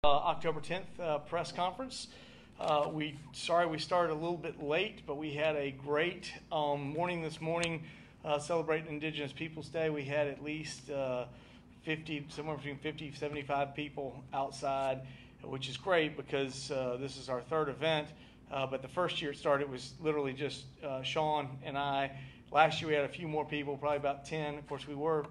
October 10th press conference. Sorry we started a little bit late, but we had a great morning this morning celebrating Indigenous Peoples Day. We had at least 50, somewhere between 50 and 75 people outside, which is great because this is our third event. But the first year it started, it was literally just Sean and I. Last year we had a few more people, probably about 10. Of course,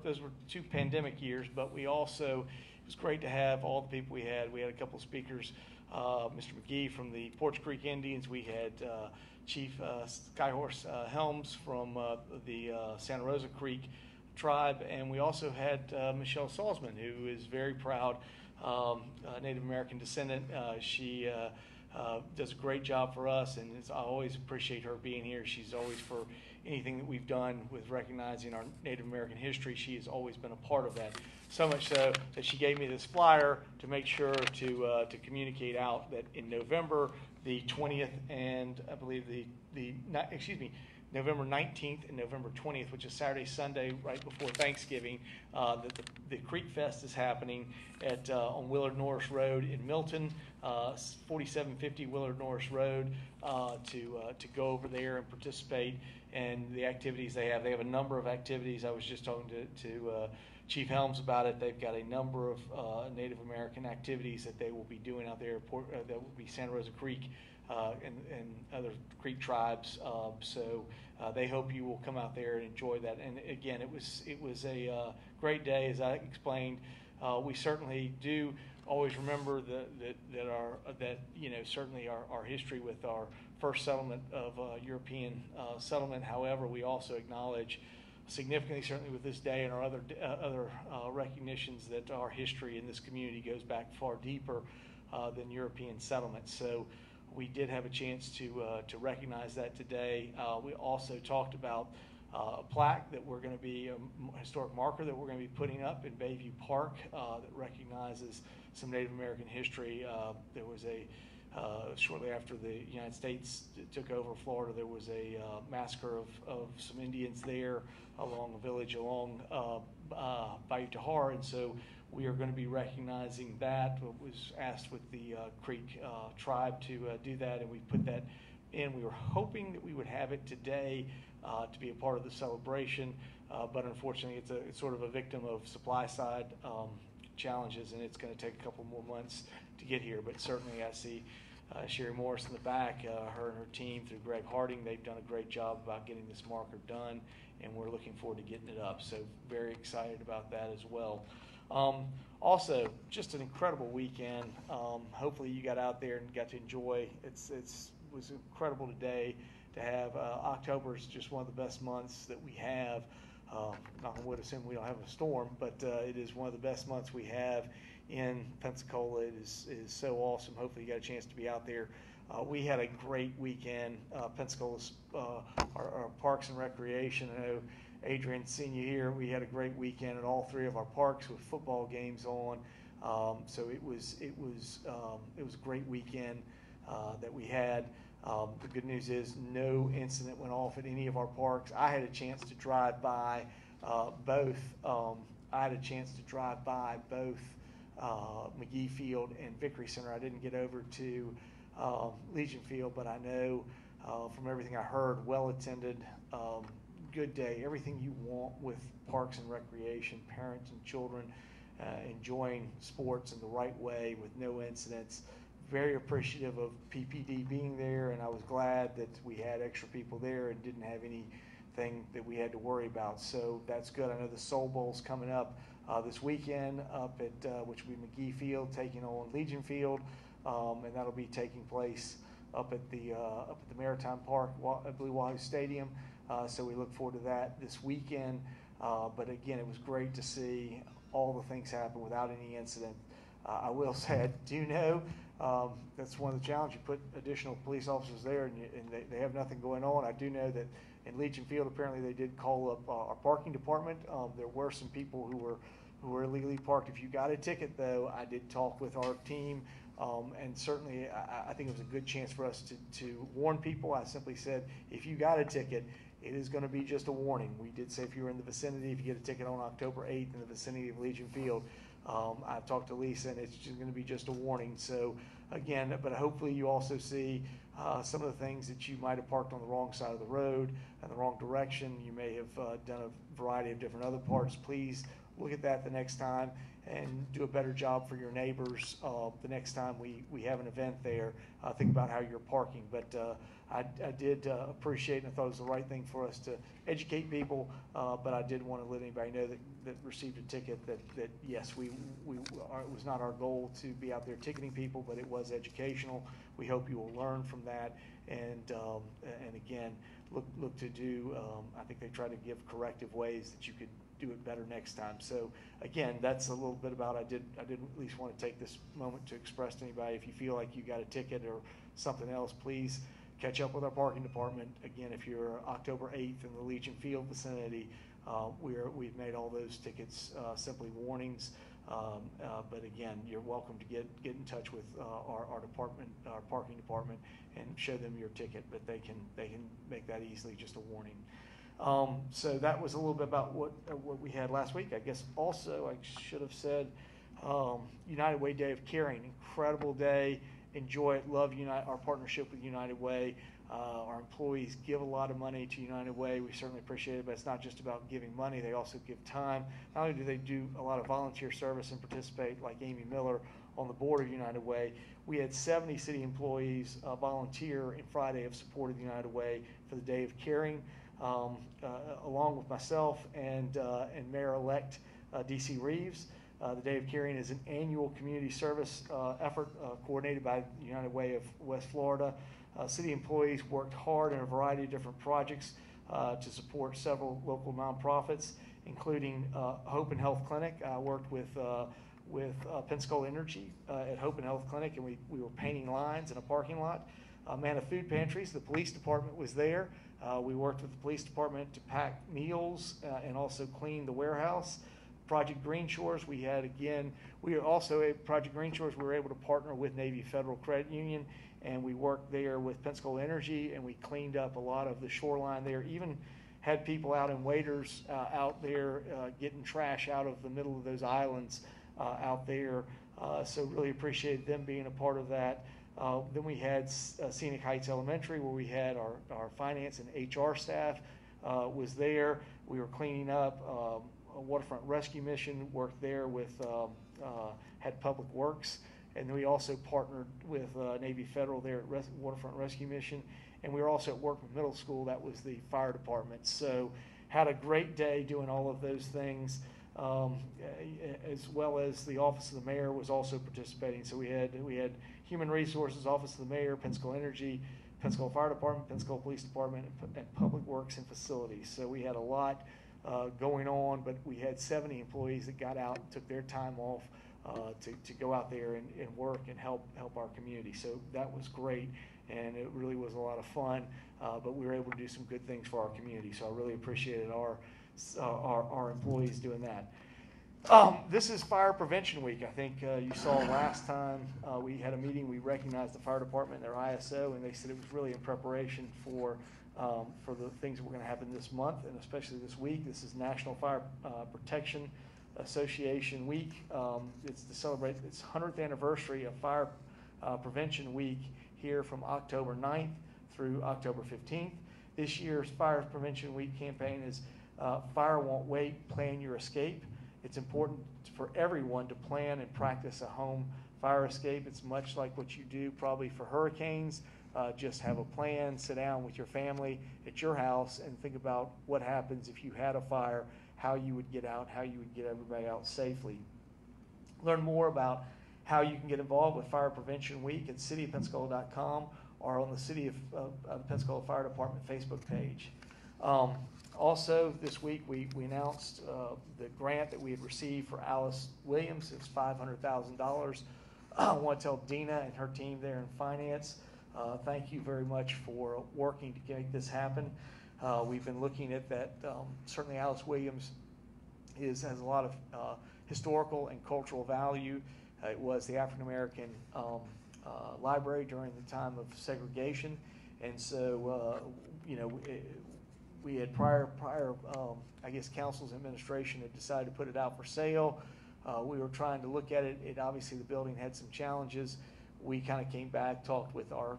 those were two pandemic years, but we also, it was great to have all the people we had. We had a couple of speakers, Mr. McGee from the Porch Creek Indians. We had Chief Skyhorse Helms from the Santa Rosa Creek tribe, and we also had Michelle Salzman, who is very proud Native American descendant. She does a great job for us, and I always appreciate her being here. She's always, for anything that we've done with recognizing our Native American history, she has always been a part of that. So much so that she gave me this flyer to make sure to communicate out that in November the 20th and I believe November 19th and November 20th, which is Saturday, Sunday, right before Thanksgiving, that the Creek Fest is happening on Willard Norris Road in Milton, 4750 Willard Norris Road, to go over there and participate in the activities they have. They have a number of activities. I was just talking to Chief Helms about it. They've got a number of Native American activities that they will be doing out there. That will be Santa Rosa Creek and other Creek tribes. So they hope you will come out there and enjoy that. And again, it was a great day, as I explained. We certainly do always remember that certainly our history with our first settlement of European settlement. However, we also acknowledge significantly, certainly with this day and our other recognitions, that our history in this community goes back far deeper than European settlements. So we did have a chance to recognize that today. We also talked about a plaque that we're going to be, a historic marker that we're going to be putting up in Bayview Park that recognizes some Native American history. There was shortly after the United States took over Florida, there was a massacre of some Indians there along a village along Bayou Tahar, and so we are going to be recognizing that. It was asked with the Creek tribe to do that, and we put that in. We were hoping that we would have it today to be a part of the celebration, but unfortunately it's sort of a victim of supply side challenges, and it's going to take a couple more months to get here. But certainly I see Sherry Morris in the back, her and her team through Greg Harding, they've done a great job about getting this marker done, and we're looking forward to getting it up. So very excited about that as well. Also, just an incredible weekend. Hopefully you got out there and got to enjoy. It was incredible today to have. October is just one of the best months that we have. Knock on wood, assume we don't have a storm, but it is one of the best months we have in Pensacola. It is so awesome. Hopefully you got a chance to be out there. We had a great weekend. Pensacola's our Parks and Recreation. I know Adrian, seeing you here, we had a great weekend at all three of our parks with football games on. So it was a great weekend that we had. The good news is no incident went off at any of our parks. I had a chance to drive by both. McGee Field and Vickery Center. I didn't get over to Legion Field, but I know from everything I heard, well attended, good day, everything you want with Parks and Recreation, parents and children enjoying sports in the right way with no incidents. Very appreciative of PPD being there, and I was glad that we had extra people there and didn't have anything that we had to worry about. So that's good. I know the Soul Bowl's coming up this weekend up at which will be McGee Field taking on Legion Field, and that'll be taking place up at the Maritime Park, Blue Wahoo Stadium. So we look forward to that this weekend. But again, it was great to see all the things happen without any incident. I will say, I do know that's one of the challenges. You put additional police officers there, and they have nothing going on. I do know that in Legion Field, apparently they did call up our parking department. There were some people who were illegally parked. If you got a ticket, though, I did talk with our team, and certainly I think it was a good chance for us to warn people. I simply said, if you got a ticket, it is going to be just a warning. We did say if you were in the vicinity, if you get a ticket on October 8th in the vicinity of Legion Field, I've talked to Lisa, and it's just going to be just a warning. So again, but hopefully you also see some of the things that you might have parked on the wrong side of the road in the wrong direction. You may have done a variety of different other parts. Please look at that the next time and do a better job for your neighbors the next time we have an event there. Think about how you're parking. But I did appreciate, and I thought it was the right thing for us to educate people, but I did want to let anybody know that received a ticket that yes, it was not our goal to be out there ticketing people, but it was educational. We hope you will learn from that, and again, look to do, I think they try to give corrective ways that you could do it better next time. So again, that's a little bit about, I did at least want to take this moment to express to anybody, if you feel like you got a ticket or something else, please catch up with our parking department. Again, if you're October 8th in the Legion Field vicinity, we've made all those tickets simply warnings. But again, you're welcome to get in touch with our department, our parking department, and show them your ticket. But they can make that easily just a warning. So that was a little bit about what we had last week. I guess also I should have said United Way Day of Caring, incredible day. Enjoy it. Love our partnership with United Way. Our employees give a lot of money to United Way. We certainly appreciate it, but it's not just about giving money. They also give time. Not only do they do a lot of volunteer service and participate, like Amy Miller, on the board of United Way, we had 70 city employees volunteer in Friday of support of United Way for the Day of Caring, along with myself and Mayor Elect D.C. Reeves. The Day of Caring is an annual community service effort coordinated by United Way of West Florida. City employees worked hard in a variety of different projects to support several local nonprofits, including Hope and Health Clinic. I worked with Pensacola Energy at Hope and Health Clinic, and we were painting lines in a parking lot. Manna Food Pantries, the police department was there. We worked with the police department to pack meals and also clean the warehouse. Project Green Shores, we were also at Project Green Shores, we were able to partner with Navy Federal Credit Union, and we worked there with Pensacola Energy, and we cleaned up a lot of the shoreline there. Even had people out in waders out there getting trash out of the middle of those islands out there. So really appreciated them being a part of that. Then we had Scenic Heights Elementary, where we had our finance and HR staff was there. We were cleaning up. A waterfront rescue mission worked there with had Public Works, and then we also partnered with Navy Federal there at Waterfront Rescue Mission, and we were also at Workman Middle School. That was the fire department. So had a great day doing all of those things, as well as the Office of the Mayor was also participating. So we had Human Resources, Office of the Mayor, Pensacola Energy, Pensacola Fire Department, Pensacola Police Department, and Public Works and Facilities. So we had a lot going on, but we had 70 employees that got out and took their time off to go out there and work and help our community. So that was great, and it really was a lot of fun, but we were able to do some good things for our community. So I really appreciated our employees doing that. This is Fire Prevention Week. I think you saw last time we had a meeting, we recognized the fire department and their ISO, and they said it was really in preparation for the things that we're going to happen this month, and especially this week. This is National Fire Protection Association Week. It's to celebrate its 100th anniversary of Fire Prevention Week here from October 9th through October 15th. This year's Fire Prevention Week campaign is Fire Won't Wait, Plan Your Escape. It's important for everyone to plan and practice a home fire escape. It's much like what you do probably for hurricanes. Just have a plan, sit down with your family at your house and think about what happens if you had a fire, how you would get out, how you would get everybody out safely. Learn more about how you can get involved with Fire Prevention Week at cityofpensacola.com or on the City of Pensacola Fire Department Facebook page. Also, this week we announced the grant that we had received for Alice Williams. It's $500,000. I want to tell Dina and her team there in finance, thank you very much for working to make this happen. We've been looking at that. Certainly Alice Williams has a lot of historical and cultural value. It was the African American library during the time of segregation, and so we had prior I guess council's administration had decided to put it out for sale. We were trying to look at it. Obviously the building had some challenges. We kind of came back, talked with our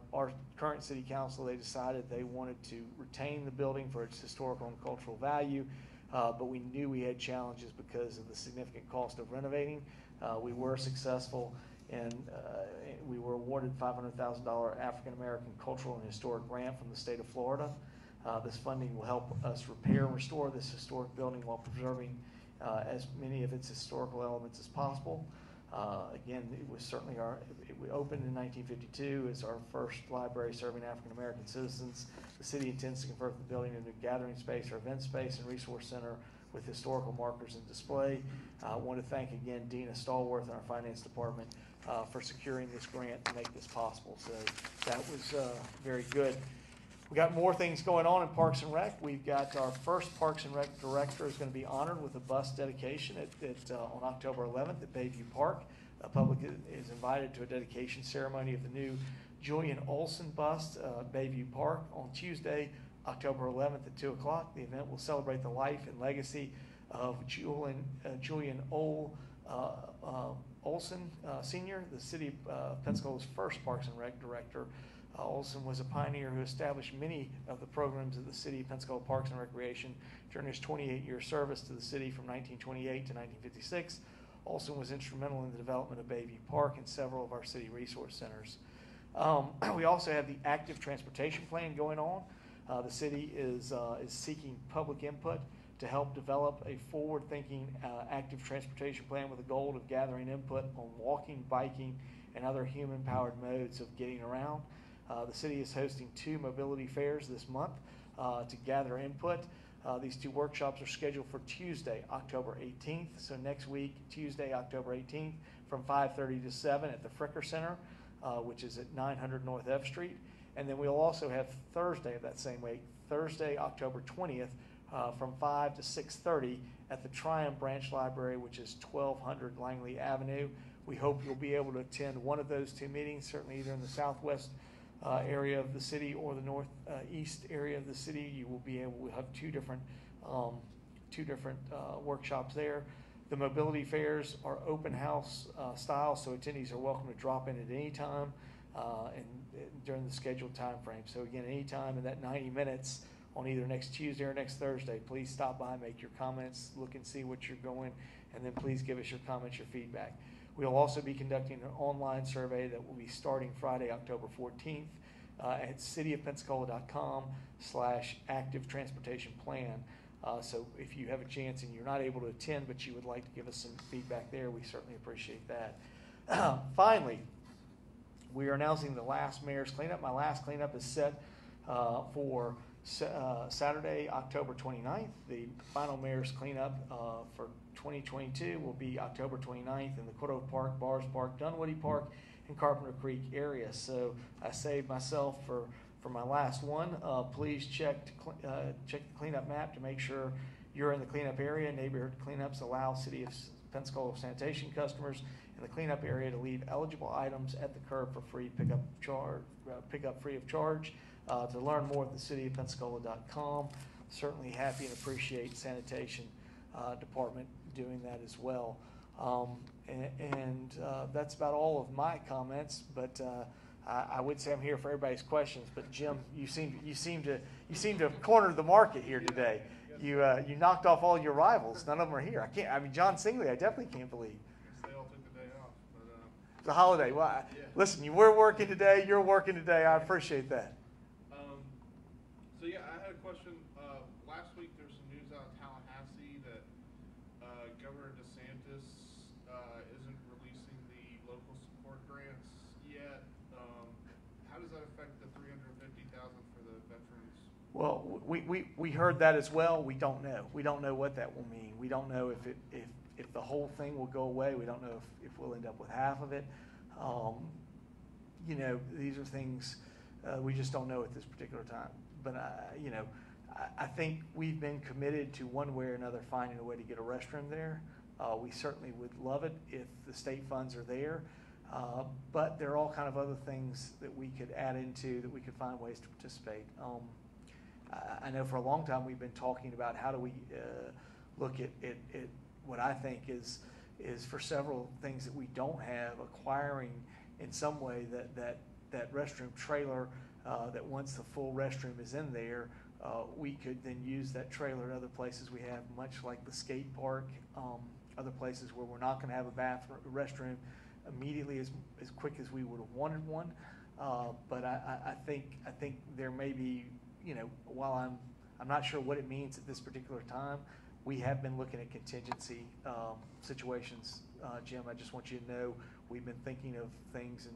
current city council. They decided they wanted to retain the building for its historical and cultural value, but we knew we had challenges because of the significant cost of renovating. We were successful, and we were awarded $500,000 African American Cultural and Historic Grant from the state of Florida. This funding will help us repair and restore this historic building while preserving as many of its historical elements as possible. Again, it was certainly we opened in 1952 as our first library serving African American citizens. The city intends to convert the building into a gathering space or event space and resource center with historical markers and display. I want to thank again Dina Stallworth and our finance department for securing this grant to make this possible. So that was very good. We got more things going on in Parks and Rec. We've got our first Parks and Rec director is going to be honored with a bus dedication on October 11th at Bayview Park. The public is invited to a dedication ceremony of the new Julian Olson bust at Bayview Park on Tuesday, October 11th at 2 o'clock. The event will celebrate the life and legacy of Julian Olson Sr., the City of Pensacola's first Parks and Rec director. Olson was a pioneer who established many of the programs of the City of Pensacola Parks and Recreation during his 28-year service to the city from 1928 to 1956. Olson was instrumental in the development of Bayview Park and several of our city resource centers. We also have the active transportation plan going on. The city is seeking public input to help develop a forward-thinking active transportation plan with a goal of gathering input on walking, biking, and other human-powered modes of getting around. The city is hosting 2 mobility fairs this month to gather input. These 2 workshops are scheduled for Tuesday, October 18th. So next week, Tuesday, October 18th, from 5:30 to 7 at the Fricker Center, which is at 900 North F Street. And then we'll also have Thursday of that same week, Thursday, October 20th, from 5 to 6:30 at the Triumph Branch Library, which is 1200 Langley Avenue. We hope you'll be able to attend one of those 2 meetings, certainly either in the southwest area of the city or the northeast area of the city. You will be able to have two different workshops there. The mobility fairs are open house style, so attendees are welcome to drop in at any time and during the scheduled time frame. So again, any time in that 90 minutes on either next Tuesday or next Thursday, please stop by, make your comments, look and see what you're going, and then please give us your comments, your feedback. We'll also be conducting an online survey that will be starting Friday, October 14th at cityofpensacola.com/active transportation plan. So if you have a chance and you're not able to attend, but you would like to give us some feedback there, we certainly appreciate that. Finally, we are announcing the last mayor's cleanup. My last cleanup is set for Saturday, October 29th. The final mayor's cleanup for 2022 will be October 29th in the Cordova Park, Bars Park, Dunwoody Park, and Carpenter Creek area. So I saved myself for my last one. Please check the cleanup map to make sure you're in the cleanup area. Neighborhood cleanups allow City of Pensacola sanitation customers in the cleanup area to leave eligible items at the curb for free pickup free of charge. To learn more at thecityofpensacola.com. Certainly happy and appreciate sanitation department doing that as well. That's about all of my comments, but I would say I'm here for everybody's questions. But Jim, you seem to have cornered the market here today. You knocked off all your rivals. None of them are here. I mean, John Singley, I definitely can't believe. They all took the day off. But, it's a holiday. Well, yeah. Listen, we're working today. You're working today. I appreciate that. So yeah, I had a question. Last week there was some news out of Tallahassee that Governor DeSantis isn't releasing the local support grants yet. How does that affect the $350,000 for the veterans? Well, we heard that as well. We don't know. We don't know what that will mean. We don't know if the whole thing will go away. We don't know if we'll end up with half of it. These are things we just don't know at this particular time. But I think we've been committed to one way or another finding a way to get a restroom there. We certainly would love it if the state funds are there. But there are all kind of other things that we could add into that we could find ways to participate. I know for a long time we've been talking about how do we look at what I think is is for several things that we don't have, acquiring in some way that restroom trailer, that once the full restroom is in there, we could then use that trailer at other places we have, much like the skate park, other places where we're not going to have a restroom immediately as quick as we would have wanted one. But I think there may be, while I'm not sure what it means at this particular time, we have been looking at contingency situations. Jim, I just want you to know we've been thinking of things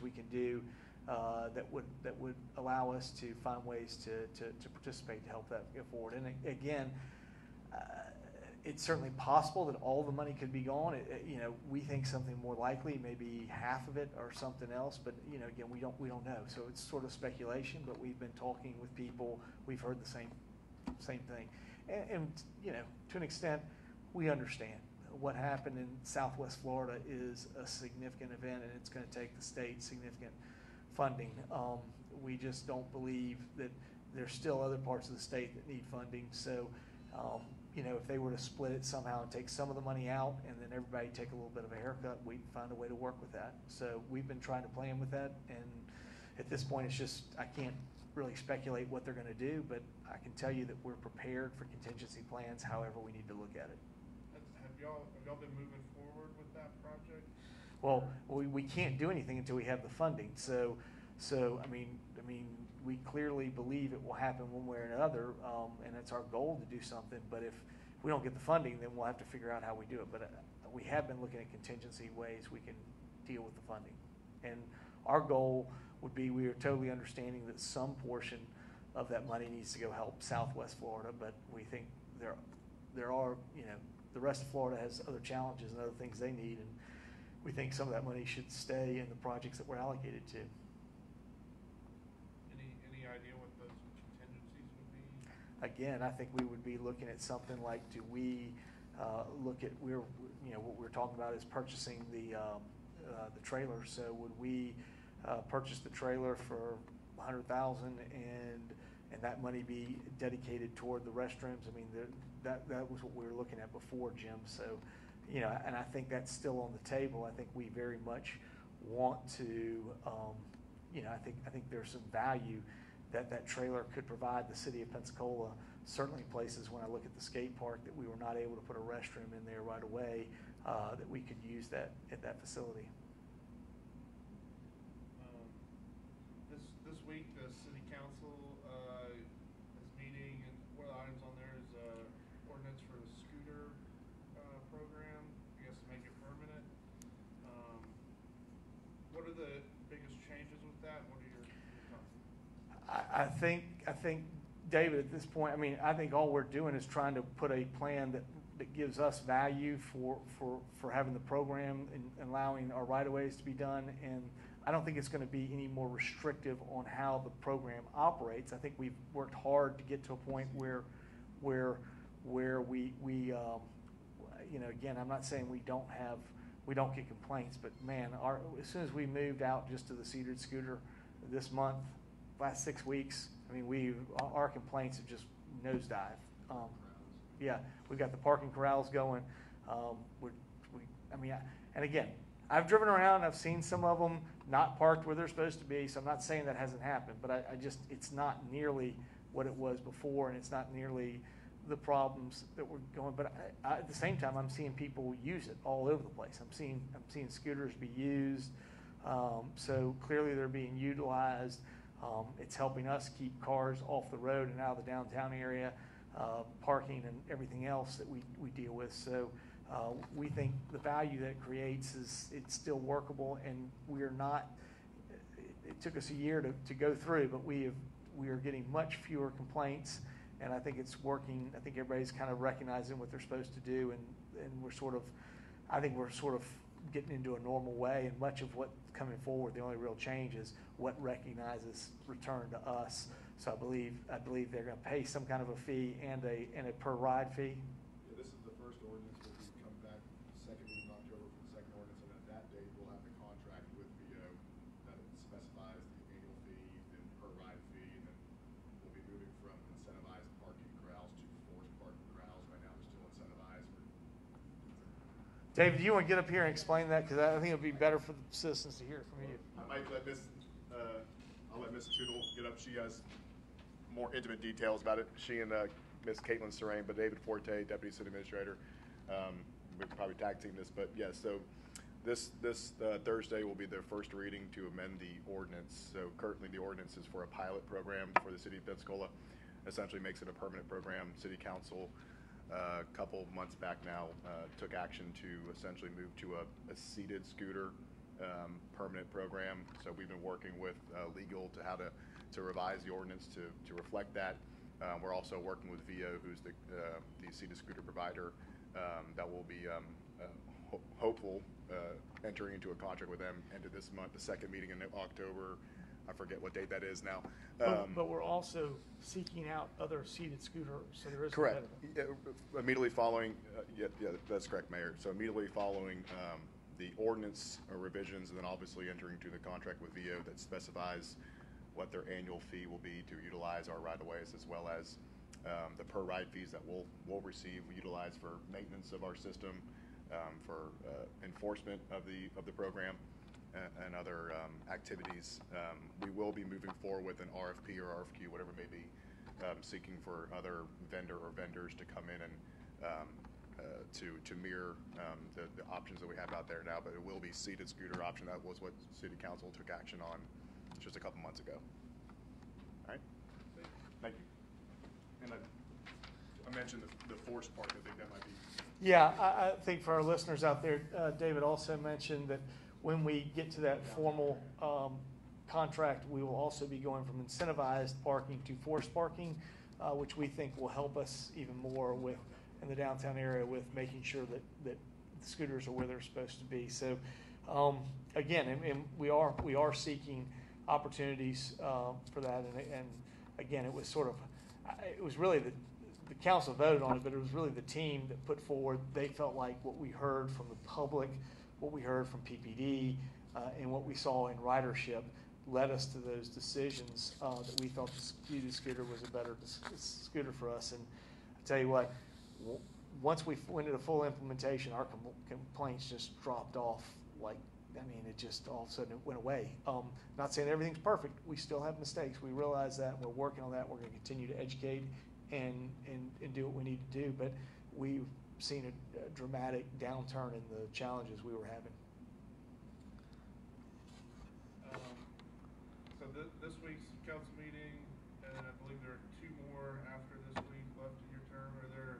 we can do that would allow us to find ways to participate to help that go forward. And again, it's certainly possible that all the money could be gone. We think something more likely, maybe half of it or something else. But again, we don't know. So it's sort of speculation. But we've been talking with people. We've heard the same thing. And to an extent, we understand what happened in Southwest Florida is a significant event, and it's going to take the state significant funding. We just don't believe that there's still other parts of the state that need funding. So, if they were to split it somehow and take some of the money out and then everybody take a little bit of a haircut, we'd find a way to work with that. So we've been trying to plan with that, and at this point, it's just I can't really speculate what they're going to do, but I can tell you that we're prepared for contingency plans however we need to look at it. Have y'all been moving forward with that project? Well, we can't do anything until we have the funding. So I mean, we clearly believe it will happen one way or another, and it's our goal to do something. But if we don't get the funding, then we'll have to figure out how we do it. But we have been looking at contingency ways we can deal with the funding. And our goal would be, we are totally understanding that some portion of that money needs to go help Southwest Florida, but we think there are, the rest of Florida has other challenges and other things they need, and we think some of that money should stay in the projects that we're allocated to. Any idea what those contingencies would be? Again, I think we would be looking at something like, do we look at, what we're talking about is purchasing the trailer. So would we purchase the trailer for $100,000 and that money be dedicated toward the restrooms? I mean, that was what we were looking at before, Jim. So, and I think that's still on the table. I think we very much want to, I think there's some value that trailer could provide the city of Pensacola. Certainly places, when I look at the skate park, that we were not able to put a restroom in there right away, that we could use that at that facility. This week, the city council is meeting, and one of the items on there is ordinance for the scooter program, I guess, to make it permanent. What are the biggest changes with that? What are your thoughts? I think, David, at this point, I think all we're doing is trying to put a plan that gives us value for having the program and allowing our right-of-ways to be done. And I don't think it's going to be any more restrictive on how the program operates. I think we've worked hard to get to a point where we again, I'm not saying we don't get complaints, but man, as soon as we moved out just to the seated scooter this month, last 6 weeks, our complaints have just nosedived. Yeah, we've got the parking corrals going. And again, I've driven around and I've seen some of them not parked where they're supposed to be, so I'm not saying that hasn't happened, but it's not nearly what it was before, and it's not nearly the problems that we're going. But at the same time, I'm seeing people use it all over the place. I'm seeing scooters be used, so clearly they're being utilized. It's helping us keep cars off the road and out of the downtown area, parking and everything else that we deal with. So we think the value that it creates it's still workable, and we are not. It took us a year to go through, but we are getting much fewer complaints, and I think it's working. I think everybody's kind of recognizing what they're supposed to do, and we're sort of getting into a normal way. And much of what's coming forward, the only real change is what recognizes return to us. So I believe they're going to pay some kind of a fee and a per ride fee. Yeah, this is the first ordinance. We'll be coming back second week in October for the second ordinance, and at that date we'll have the contract with VO that specifies the annual fee and per ride fee, and then we'll be moving from incentivized parking corrals to forced parking corrals. Right now they're still incentivized. David, do you want to get up here and explain that? Because I think it would be better for the citizens to hear from you. I might let I'll let Miss Tootle get up. She has more intimate details about it. She and Miss Caitlin Serrain, but David Forte, Deputy City Administrator, we could probably tag team this. But yes, so this Thursday will be the first reading to amend the ordinance. So currently the ordinance is for a pilot program for the City of Pensacola. Essentially makes it a permanent program. City Council a couple months back now took action to essentially move to a seated scooter permanent program. So we've been working with legal to revise the ordinance to reflect that. We're also working with VO, who's the seated scooter provider, that will be hopeful entering into a contract with them end of this month, the second meeting in October. I forget what date that is now. But we're also seeking out other seated scooters, so there is correct. Immediately following, yeah, that's correct, Mayor. So immediately following the ordinance revisions, and then obviously entering into the contract with VO that specifies what their annual fee will be to utilize our right-of-ways, as well as the per-ride fees that we'll receive, we utilize for maintenance of our system, for enforcement of the program, and other activities. We will be moving forward with an RFP or RFQ, whatever it may be, seeking for other vendors to come in and to mirror the options that we have out there now. But it will be seated scooter option. That was what City Council took action on just a couple months ago. All right. Thank you. And I mentioned the forest park. I think that might be. Yeah, I think for our listeners out there, David also mentioned that when we get to that formal contract, we will also be going from incentivized parking to forced parking, which we think will help us even more in the downtown area with making sure that the scooters are where they're supposed to be. So again, and we are seeking opportunities for that. And again, it was really the council voted on it, but it was really the team that put forward. They felt like what we heard from the public, what we heard from PPD, and what we saw in ridership led us to those decisions that we thought the scooter was a better scooter for us. And I tell you what, once we went into full implementation, our complaints just dropped off. It just all of a sudden it went away. Not saying everything's perfect. We still have mistakes. We realize that, and we're working on that. We're going to continue to educate and do what we need to do. But we've seen a dramatic downturn in the challenges we were having. So this week's council meeting, and I believe there are two more after this week left in your term. Are there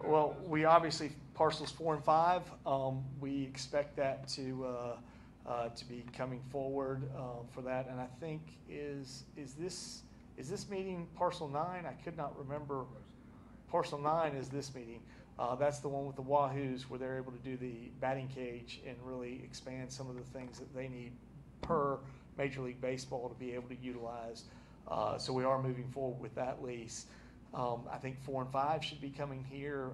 well, we obviously parcels 4 and 5. We expect that to be coming forward for that. And I think is this meeting parcel 9? I could not remember. Parcel 9 is this meeting. That's the one with the Wahoos, where they're able to do the batting cage and really expand some of the things that they need per Major League Baseball to be able to utilize. So we are moving forward with that lease. I think 4 and 5 should be coming here.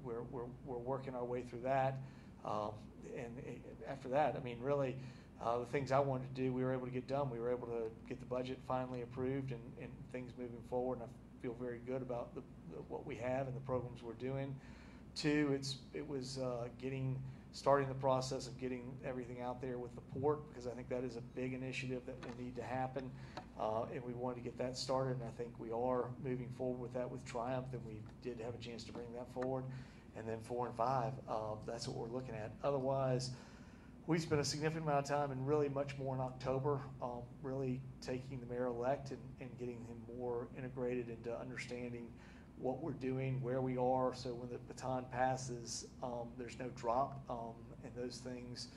We're working our way through that. And after that, really, the things I wanted to do, we were able to get done. We were able to get the budget finally approved and things moving forward. And I feel very good about what we have and the programs we're doing. 2, it was starting the process of getting everything out there with the port, because I think that is a big initiative that will need to happen. And we wanted to get that started, and I think we are moving forward with that with Triumph, and we did have a chance to bring that forward. And then 4 and 5, that's what we're looking at. Otherwise, we spent a significant amount of time, and really much more in October, really taking the Mayor-elect and getting him more integrated into understanding what we're doing, where we are, so when the baton passes, there's no drop, and those things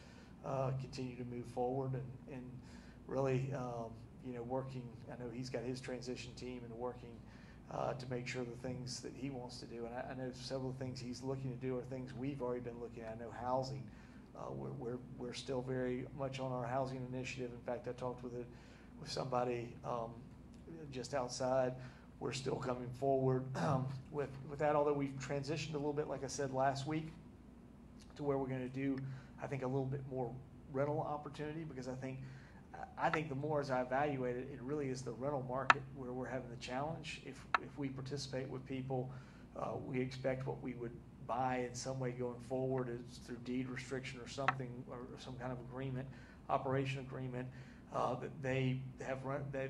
continue to move forward, and really, working. I know he's got his transition team and working to make sure the things that he wants to do, and I know several things he's looking to do are things we've already been looking at. I know housing. We're still very much on our housing initiative. In fact, I talked with somebody just outside. We're still coming forward with that, although we've transitioned a little bit, like I said last week, to where we're going to do, I think, a little bit more rental opportunity, because I think the more as I evaluate it, it really is the rental market where we're having the challenge. If we participate with people We expect what we would buy in some way going forward is through deed restriction or something, or some kind of agreement, operation agreement, that they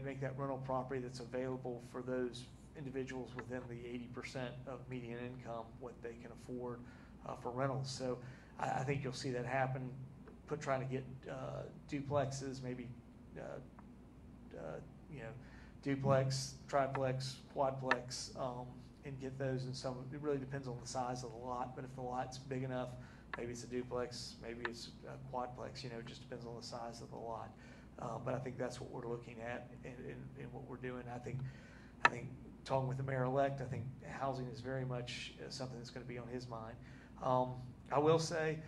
make that rental property that's available for those individuals within the 80% of median income, what they can afford for rentals. So I think you'll see that happen. Trying to get duplexes, maybe duplex, triplex, quadplex, and get those in some. It really depends on the size of the lot, but if the lot's big enough, maybe it's a duplex, maybe it's a quadplex. It just depends on the size of the lot. But I think that's what we're looking at in what we're doing. I think talking with the Mayor-elect, I think housing is very much something that's going to be on his mind. I will say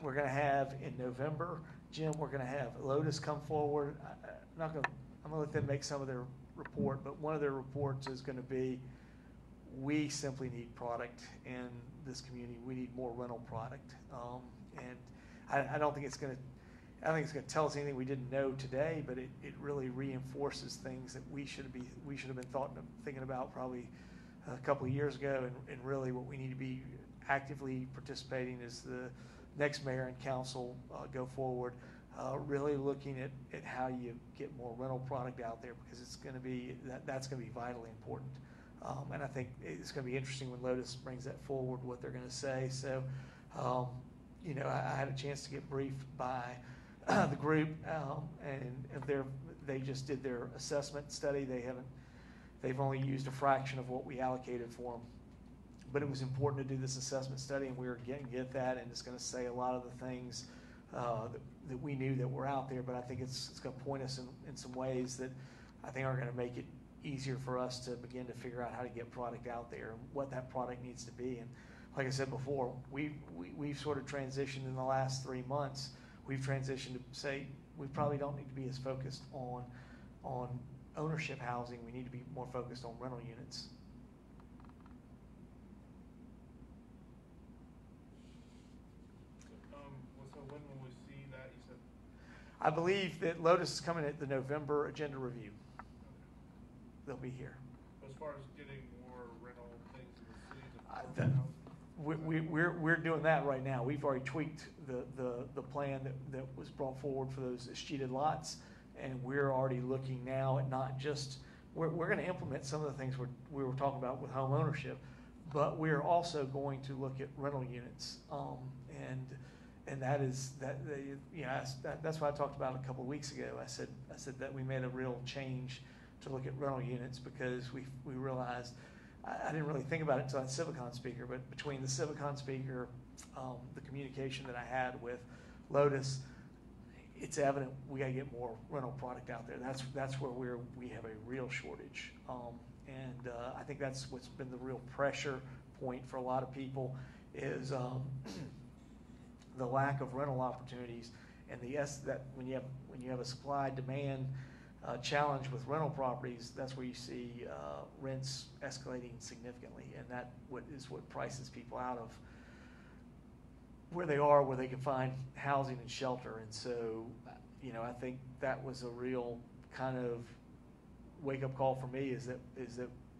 we're going to have in November, Jim, we're going to have Lotus come forward. I'm going to let them make some of their report, but one of their reports is going to be, we simply need product in this community. We need more rental product, and I don't think it's going to. I don't think it's going to tell us anything we didn't know today, but it really reinforces things that we should have been thinking about probably a couple of years ago, and really what we need to be actively participating is the next mayor and council go forward, really looking at how you get more rental product out there, because it's going to be that's going to be vitally important. And I think it's going to be interesting when Lotus brings that forward, what they're going to say. So, I had a chance to get briefed by the group, and they just did their assessment study. They've only used a fraction of what we allocated for them. But it was important to do this assessment study, and we were get that, and it's going to say a lot of the things that we knew that were out there. But I think it's going to point us in some ways that I think are going to make it easier for us to begin to figure out how to get product out there and what that product needs to be. And like I said before, we've sort of transitioned in the last 3 months. We've transitioned to say we probably don't need to be as focused on ownership housing. We need to be more focused on rental units. So when will we see that? You said. I believe that Lotus is coming at the November agenda review. They'll be here. As far as getting more rental things in the city, we're doing that right now. We've already tweaked the plan that was brought forward for those sheeted lots, and we're already looking now at not just we're going to implement some of the things we were talking about with home ownership, but we're also going to look at rental units, and that's what I talked about a couple of weeks ago. I said that we made a real change to look at rental units, because we realized, I didn't really think about it until I had Civicon speaker, but between the Civicon speaker, the communication that I had with Lotus, it's evident we got to get more rental product out there. That's where we have a real shortage, and I think that's what's been the real pressure point for a lot of people is the lack of rental opportunities, and that when you have a supply demand challenge with rental properties, that's where you see rents escalating significantly, and that is what prices people out of where they can find housing and shelter. And so, I think that was a real kind of wake-up call for me, is that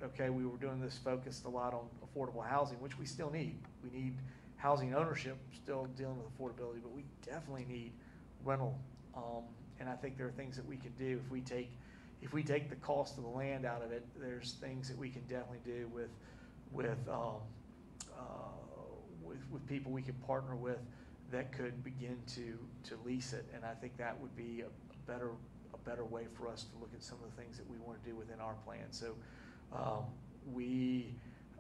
okay, we were doing this focused a lot on affordable housing, which we still need. We need housing ownership, still dealing with affordability, but we definitely need rental. And I think there are things that we can do if we take the cost of the land out of it. There's things that we can definitely do with people we can partner with that could begin to lease it. And I think that would be a better way for us to look at some of the things that we want to do within our plan. So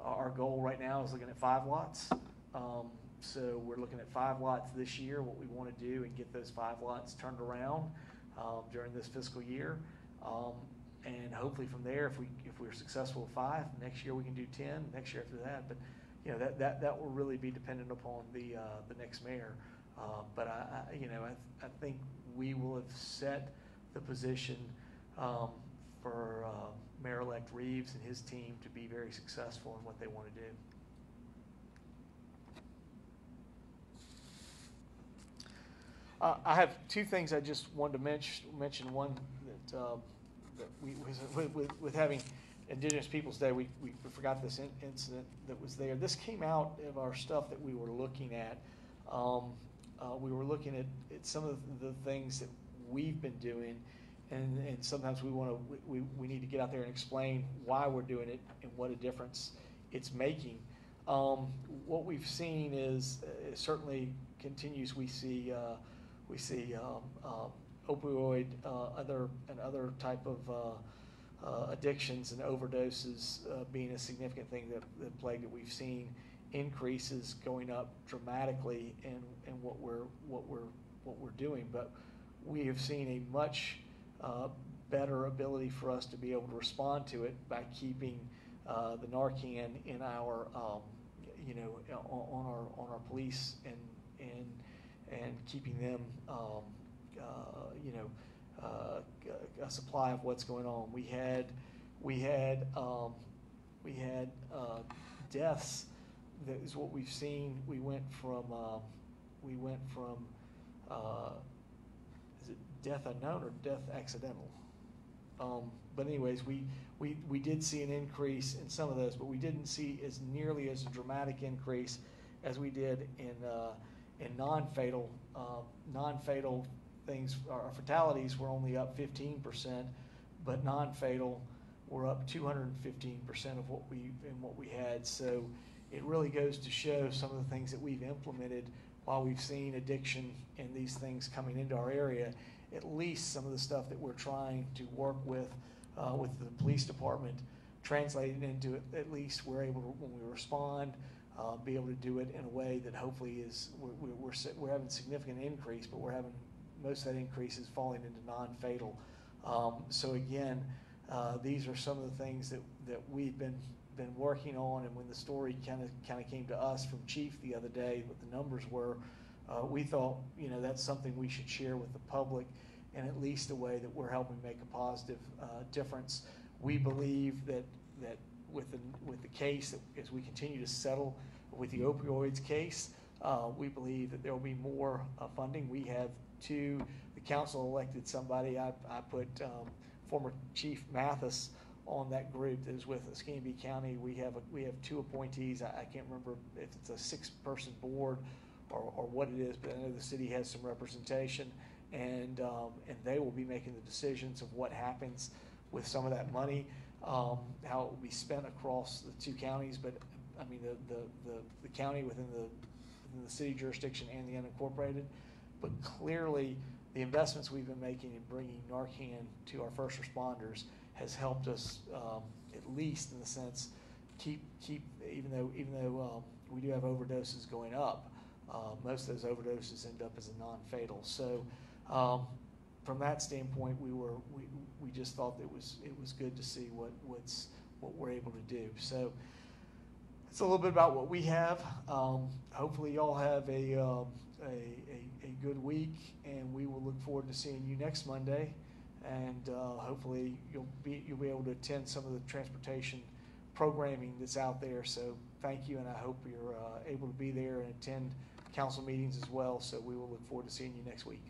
our goal right now is looking at 5 lots. So we're looking at 5 lots this year, what we want to do, and get those 5 lots turned around during this fiscal year. And hopefully from there, if we're successful with 5, next year we can do 10, next year after that. But that will really be dependent upon the next mayor. But I think we will have set the position for Mayor-elect Reeves and his team to be very successful in what they want to do. I have 2 things I just wanted to mention. One that we with having Indigenous Peoples Day, we forgot this incident that was there. This came out of our stuff that we were looking at. We were looking at some of the things that we've been doing, and sometimes we need to get out there and explain why we're doing it and what a difference it's making. What we've seen is it certainly continues. We see opioid other type of addictions and overdoses being a significant thing that plague that we've seen increases going up dramatically in what we're doing, but we have seen a much better ability for us to be able to respond to it by keeping the Narcan in our on our police and keeping them a supply of what's going on. We had deaths. That is what we've seen. We went from is it death unknown or death accidental? But anyways, we did see an increase in some of those, but we didn't see as nearly as a dramatic increase as we did in non-fatal things. Our fatalities were only up 15%, but non-fatal were up 215% of what we had. So it really goes to show some of the things that we've implemented while we've seen addiction and these things coming into our area. At least some of the stuff that we're trying to work with the police department, translated into it, at least we're able to, when we respond, be able to do it in a way that hopefully is we're having significant increase, but we're having most of that increase is falling into non-fatal. So again, these are some of the things that we've been working on, and when the story kind of came to us from Chief the other day, what the numbers were, we thought that's something we should share with the public, and at least a way that we're helping make a positive difference. We believe that with the case, that as we continue to settle with the opioids case, we believe that there will be more funding. We have the council elected somebody. I put former Chief Mathis on that group that is with Escambia County. We have 2 appointees. I can't remember if it's a 6-person board or what it is, but I know the city has some representation, and they will be making the decisions of what happens with some of that money, how it will be spent across the 2 counties. But I mean the county within the city jurisdiction and the unincorporated. But clearly, the investments we've been making in bringing Narcan to our first responders has helped us, at least in the sense, keep even though we do have overdoses going up, most of those overdoses end up as a non-fatal. So from that standpoint, we just thought that it was good to see what we're able to do. So it's a little bit about what we have. Hopefully, y'all have a good week, and we will look forward to seeing you next Monday. And hopefully you'll be able to attend some of the transportation programming that's out there. So thank you, and I hope you're able to be there and attend council meetings as well. So we will look forward to seeing you next week.